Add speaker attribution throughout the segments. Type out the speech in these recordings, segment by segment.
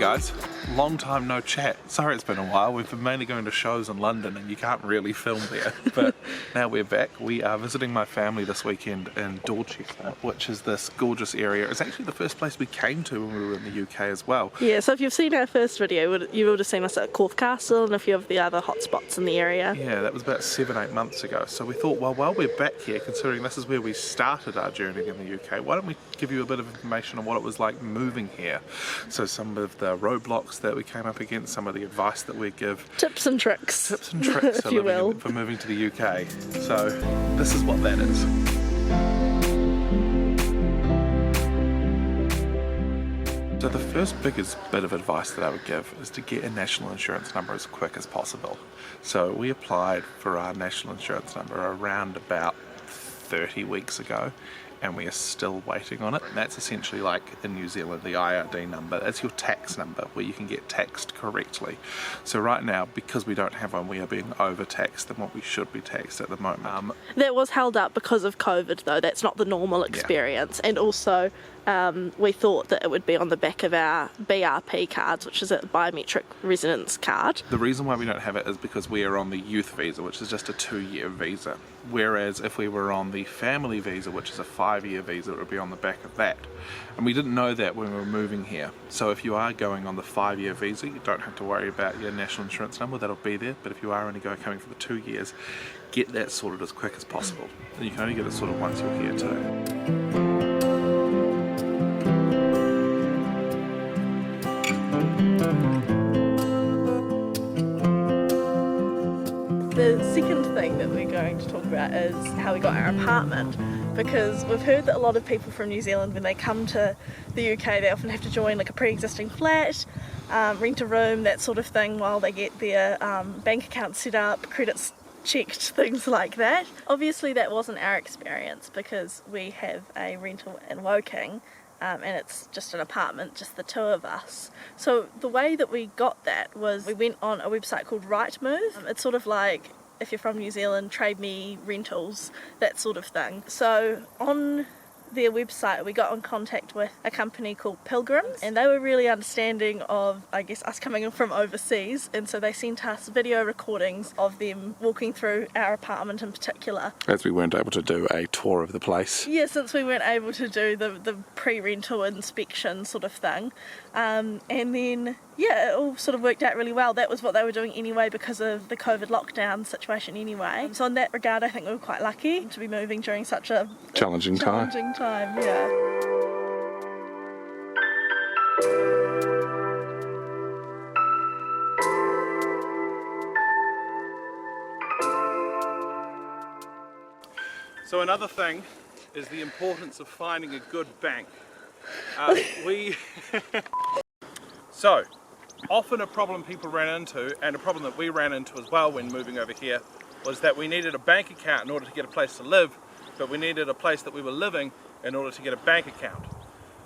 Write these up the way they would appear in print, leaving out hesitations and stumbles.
Speaker 1: guys, long time no chat. Sorry it's been a while, we've been mainly going to shows in London and you can't really film there, but now we're back. We are visiting my family this weekend in Dorset, which is this gorgeous area. It's actually the first place we came to when we were in the UK as well.
Speaker 2: Yeah, so if you've seen our first video, you would have seen us at Corfe Castle and a few of the other hotspots in the area.
Speaker 1: Yeah, that was about 7-8 months ago, so we thought, well, while we're back here, considering this is where we started our journey in the UK, why don't we give you a bit of information on what it was like moving here. So some of the roadblocks that we came up against, some of the advice that we give.
Speaker 2: Tips and tricks.
Speaker 1: Tips and tricks for moving to the UK. So this is what that is. So the first biggest bit of advice that I would give is to get a national insurance number as quick as possible. So we applied for our national insurance number around about 30 weeks ago, and we are still waiting on it. And that's essentially like in New Zealand, the IRD number. That's your tax number where you can get taxed correctly. So right now, because we don't have one, we are being overtaxed than what we should be taxed at the moment.
Speaker 2: That was held up because of COVID though. That's not the normal experience. Yeah. And also we thought that it would be on the back of our BRP cards, which is a biometric residence card.
Speaker 1: The reason why we don't have it is because we are on the youth visa, which is just a 2-year visa. Whereas if we were on the family visa, which is a 5-year visa, it would be on the back of that. And we didn't know that when we were moving here. So if you are going on the 5-year visa, you don't have to worry about your national insurance number, that'll be there. But if you are only coming for the 2 years, get that sorted as quick as possible. And you can only get it sorted once you're here too.
Speaker 2: The second thing that we're going to talk about is how we got our apartment, because we've heard that a lot of people from New Zealand, when they come to the UK, they often have to join like a pre-existing flat, rent a room, that sort of thing, while they get their bank account set up, credits checked, things like that. Obviously that wasn't our experience because we have a rental in Woking. And it's just an apartment, just the two of us. So the way that we got that was we went on a website called Rightmove. It's sort of like, if you're from New Zealand, Trade Me Rentals, that sort of thing. So on their website we got in contact with a company called Pilgrims, and they were really understanding of, I guess, us coming in from overseas, and so they sent us video recordings of them walking through our apartment in particular. As we weren't able to do a tour of the place. Yeah, since we weren't able to do the pre-rental inspection sort of thing. And then, yeah, it all sort of worked out really well. That was what they were doing anyway because of the COVID lockdown situation anyway. So in that regard, I think we were quite lucky to be moving during such a challenging time, yeah.
Speaker 1: So another thing is the importance of finding a good bank. So, often a problem people ran into, and a problem that we ran into as well when moving over here, was that we needed a bank account in order to get a place to live, but we needed a place that we were living in order to get a bank account.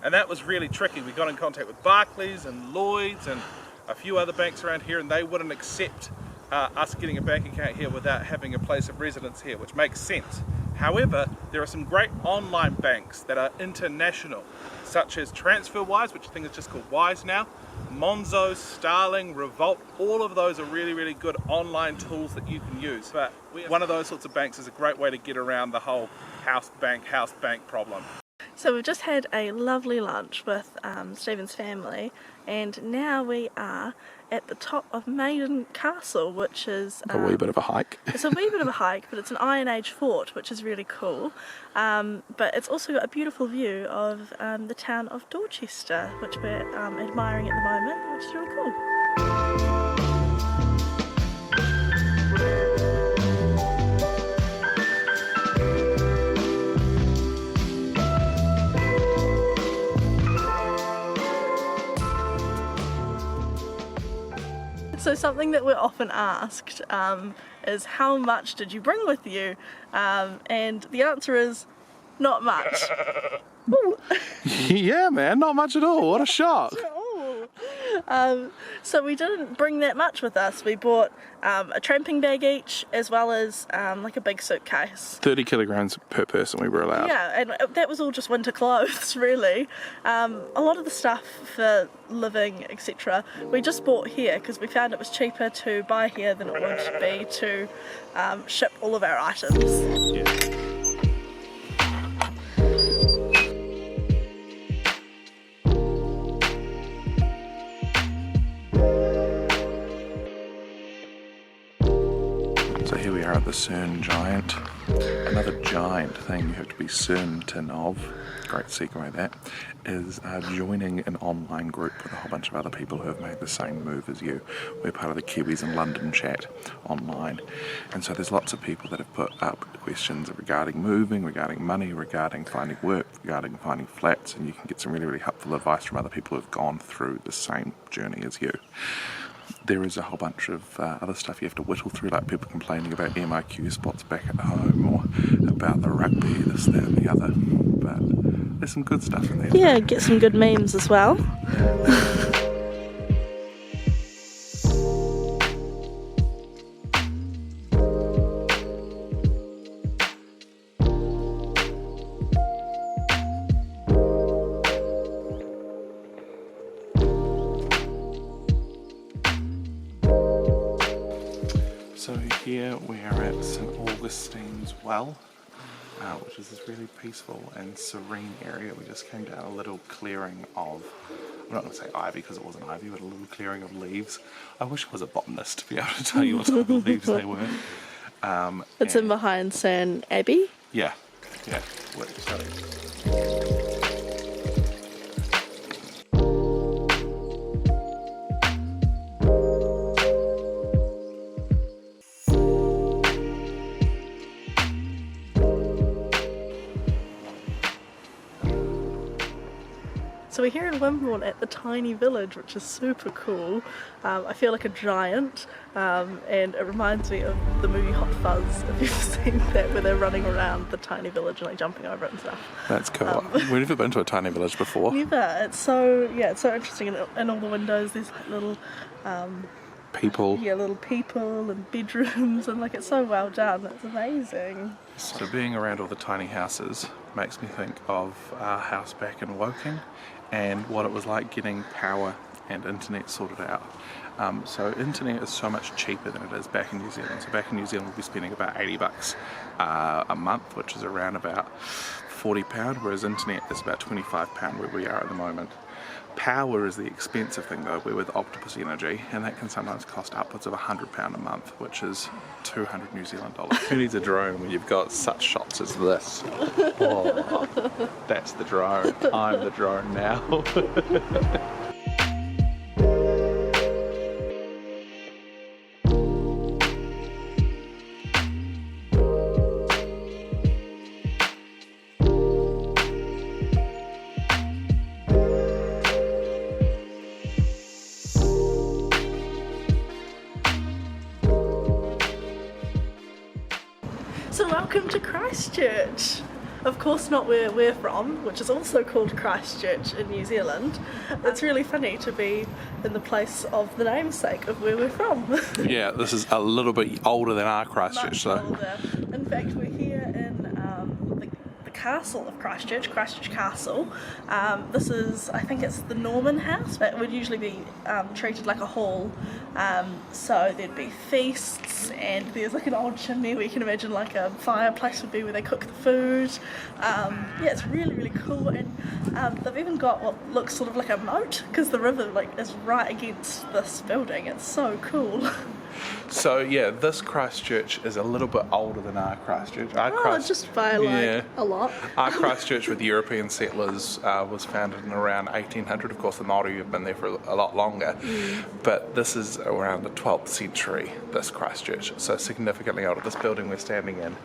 Speaker 1: And that was really tricky. We got in contact with Barclays and Lloyds and a few other banks around here, and they wouldn't accept us getting a bank account here without having a place of residence here, which makes sense. However, there are some great online banks that are international, such as TransferWise, which I think is just called Wise now, Monzo, Starling, Revolt. All of those are really, really good online tools that you can use. But one of those sorts of banks is a great way to get around the whole house bank problem.
Speaker 2: So we've just had a lovely lunch with Stephen's family, and now we are at the top of Maiden Castle, which is
Speaker 1: a wee bit of a hike.
Speaker 2: It's a wee bit of a hike, but it's an Iron Age fort, which is really cool. But it's also got a beautiful view of the town of Dorchester, which we're admiring at the moment, which is really cool. So something that we're often asked is, how much did you bring with you? And the answer is, not much.
Speaker 1: Yeah man, not much at all, what a shock.
Speaker 2: So we didn't bring that much with us. We bought a tramping bag each, as well as like a big suitcase.
Speaker 1: 30 kilograms per person we were allowed.
Speaker 2: Yeah, and that was all just winter clothes, really. A lot of the stuff for living, etc., we just bought here because we found it was cheaper to buy here than it would be to ship all of our items.
Speaker 1: Yeah. So here we are at the CERN Giant. Another giant thing you have to be certain of, great segue that, is joining an online group with a whole bunch of other people who have made the same move as you. We're part of the Kiwis in London chat online. And so there's lots of people that have put up questions regarding moving, regarding money, regarding finding work, regarding finding flats, and you can get some really, really helpful advice from other people who have gone through the same journey as you. There is a whole bunch of other stuff you have to whittle through, like people complaining about MIQ spots back at home, or about the rugby, this, that and the other. But there's some good stuff in there.
Speaker 2: Yeah, get some good memes as well.
Speaker 1: So here we are at St Augustine's Well, which is this really peaceful and serene area. We just came down a little clearing of, I'm not going to say ivy because it wasn't ivy, but a little clearing of leaves. I wish I was a botanist to be able to tell you what type of leaves they were.
Speaker 2: It's in behind St Abbey.
Speaker 1: Yeah, yeah.
Speaker 2: So we're here in Wimborne at the tiny village, which is super cool. I feel like a giant, and it reminds me of the movie Hot Fuzz, if you've seen that, where they're running around the tiny village and like jumping over it and stuff.
Speaker 1: That's cool. We've never been to a tiny village before.
Speaker 2: Never. It's so interesting. In all the windows there's like little
Speaker 1: People.
Speaker 2: Yeah, little people and bedrooms, and like it's so well done. It's amazing.
Speaker 1: So being around all the tiny houses makes me think of our house back in Woking and what it was like getting power and internet sorted out. So internet is so much cheaper than it is back in New Zealand. So back in New Zealand we'll be spending about $80 a month, which is around about £40, whereas internet is about £25 where we are at the moment. Power is the expensive thing though. We're with Octopus Energy, and that can sometimes cost upwards of £100 a month, which is 200 New Zealand dollars. Who needs a drone when you've got such shots as this? Oh, that's the drone. I'm the drone now.
Speaker 2: So welcome to Christchurch. Of course not where we're from, which is also called Christchurch in New Zealand. It's really funny to be in the place of the namesake of where we're from.
Speaker 1: Yeah, this is a little bit older than our Christchurch though.
Speaker 2: Older. In fact, we're here in the castle of Christchurch, Christchurch Castle. This is, I think it's the Norman house, but it would usually be treated like a hall. So there'd be feasts, and there's like an old chimney where you can imagine like a fireplace would be where they cook the food. Yeah, it's really, really cool, and they've even got what looks sort of like a moat, because the river like is right against this building. It's so cool.
Speaker 1: So yeah, this Christchurch is a little bit older than our Christchurch.
Speaker 2: Just by like a lot.
Speaker 1: Our Christchurch with European settlers was founded in around 1800. Of course, the Māori have been there for a lot longer, but this is around the 12th century, this Christchurch, so significantly older. This building we're standing in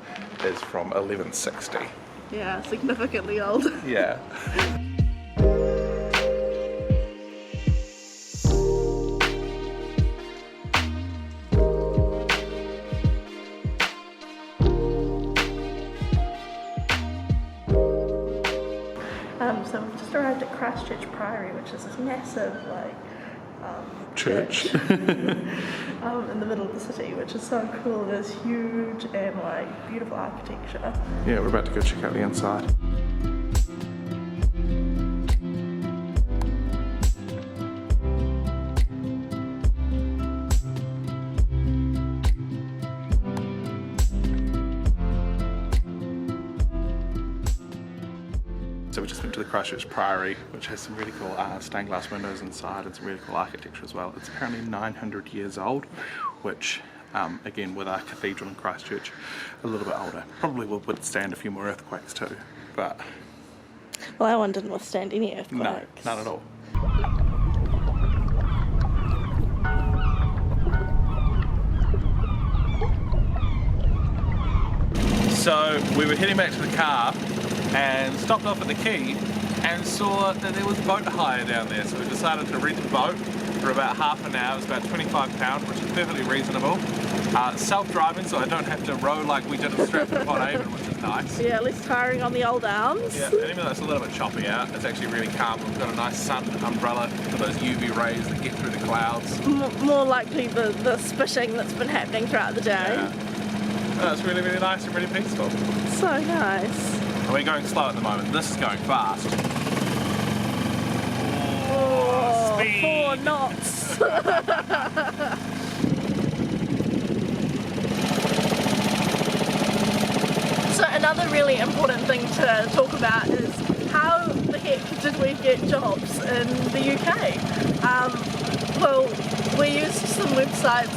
Speaker 1: is from 1160.
Speaker 2: Yeah, significantly old.
Speaker 1: Yeah. So we've just arrived at Christchurch Priory, which is this massive, like, church.
Speaker 2: In the middle of the city, which is so cool. It's huge and like beautiful architecture.
Speaker 1: Yeah, we're about to go check out the inside. So we just went to the Christchurch Priory, which has some really cool stained glass windows inside and some really cool architecture as well. It's apparently 900 years old, which again, with our cathedral in Christchurch, a little bit older. Probably will withstand a few more earthquakes too, but...
Speaker 2: Well, that one didn't withstand any earthquakes.
Speaker 1: No, none at all. So we were heading back to the car and stopped off at the quay and saw that there was boat hire down there, so we decided to rent a boat for about half an hour. It was about £25, which is perfectly reasonable. Self-driving, so I don't have to row like we did at Stratford-upon-Avon, which is nice.
Speaker 2: Yeah, less tiring on the old arms.
Speaker 1: Yeah, and even though it's a little bit choppy out, it's actually really calm. We've got a nice sun umbrella for those UV rays that get through the clouds.
Speaker 2: More likely the spitting that's been happening throughout the day.
Speaker 1: Yeah. No, it's really, really nice and really peaceful.
Speaker 2: So nice.
Speaker 1: And we're going slow at the moment. This is going fast.
Speaker 2: Oh,
Speaker 1: speed.
Speaker 2: 4 knots. So another really important thing to talk about is how the heck did we get jobs in the UK? Well, we used some websites,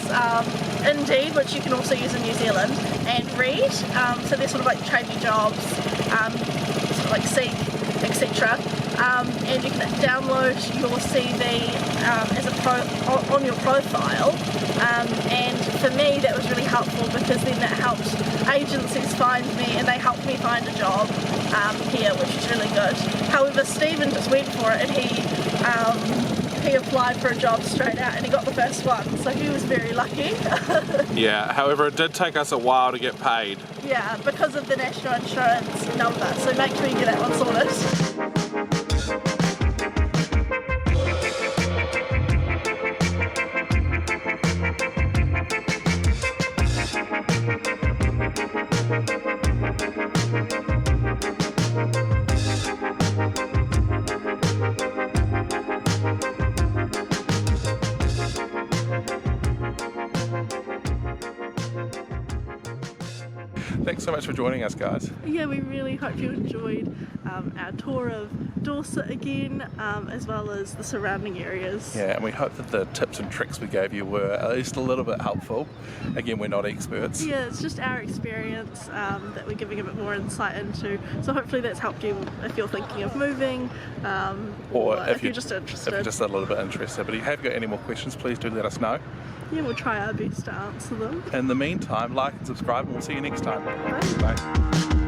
Speaker 2: Indeed, which you can also use in New Zealand, and Reed, so they're sort of like trainee jobs, sort of like Seek, etc. And you can download your CV as on your profile, and for me that was really helpful because then that helped agencies find me and they helped me find a job here, which is really good. However, Stephen just went for it and he applied for a job straight out and he got the first one, so he was very lucky.
Speaker 1: Yeah, however it did take us a while to get paid.
Speaker 2: Yeah, because of the national insurance number, so make sure you get that one sorted.
Speaker 1: Thanks so much for joining us, guys.
Speaker 2: Yeah, we really hope you enjoyed our tour of Dorset again, as well as the surrounding areas.
Speaker 1: Yeah, and we hope that the tips and tricks we gave you were at least a little bit helpful. Again, we're not experts.
Speaker 2: Yeah, it's just our experience that we're giving a bit more insight into. So hopefully that's helped you if you're thinking of moving, or if you're just interested.
Speaker 1: If you're just a little bit interested. But if you have got any more questions, please do let us know.
Speaker 2: Yeah, we'll try our best to answer them.
Speaker 1: In the meantime, like and subscribe, and we'll see you next time.
Speaker 2: Bye.
Speaker 1: Bye.